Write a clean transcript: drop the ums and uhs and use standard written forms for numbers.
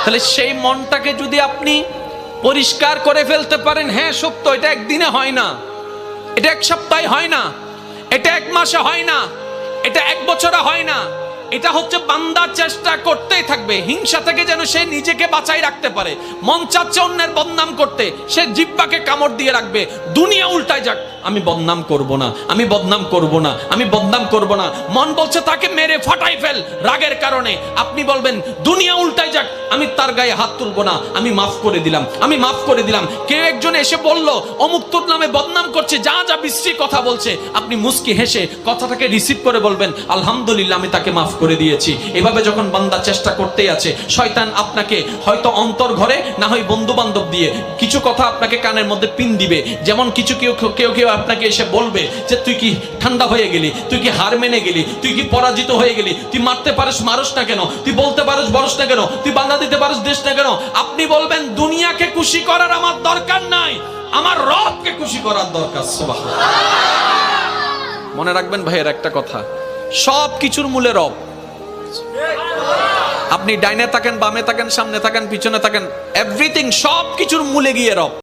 তাহলে সেই মনটাকে যদি আপনি পরিষ্কার করে ফেলতে পারেন, হ্যাঁ সত্য, এটা একদিনে হয় না, এটা এক সপ্তাহে হয় না, এটা এক মাসে হয় না, এটা এক বছরে হয় না, এটা হচ্ছে বান্দা চেষ্টা করতেই থাকবে হিংসা থেকে যেন সে নিজেকে বাঁচাই রাখতে পারে। মন চাচ্ছে অন্যের বদনাম করতে, সে জিহ্বাকে কামড় দিয়ে রাখবে, দুনিয়া উল্টায় যাক, আমি বদনাম করব না, আমি বদনাম করব না, আমি বদনাম করব না। মন বলছে তাকে মেরে ফাটাই ফেল রাগের কারণে, আপনি বলবেন দুনিয়া উল্টায় যাক, আমি তার গায়ে হাত তুলব না, আমি মাফ করে দিলাম, আমি মাফ করে দিলাম। কেউ একজন এসে বলল অমুক তোর নামে বদনাম করছে, যা যা বিশ্রী কথা বলছে, আপনি মুস্কি হেসে কথাটাকে রিসিভ করে বলবেন আলহামদুলিল্লাহ, আমি তাকে মাফ করে দিয়েছি। এভাবে যখন বান্দা চেষ্টা করতেই আছে, শয়তান আপনাকে হয়তো অন্তর ঘরে, না হয় বন্ধু বান্ধব দিয়ে কিছু কথা আপনাকে কানের মধ্যে পিন দিবে। যেমন কিছু কেউ কেউ কেউ আপনাকে এসে বলবে যে তুই কি ঠান্ডা হয়ে গেলি, তুই কি হার মেনে গেলি, তুই কি পরাজিত হয়ে গেলি, তুই মারতে পারিস মারস না কেন, তুই বলতে পারিস বলস না কেন, তুই বাধা দিতে পারিস দেশ না কেন। আপনি বলবেন দুনিয়াকে খুশি করার আমার দরকার নাই, আমার রবকে খুশি করার দরকার। সুবহানাল্লাহ। মনে রাখবেন ভাইয়ের একটা কথা, সব কিছুর মূলে রব। আপনি ডাইনে থাকেন, বামে থাকেন, সামনে থাকেন, পিছনে থাকেন, এভরিথিং, সব কিছুর মূলে গিয়ে রব।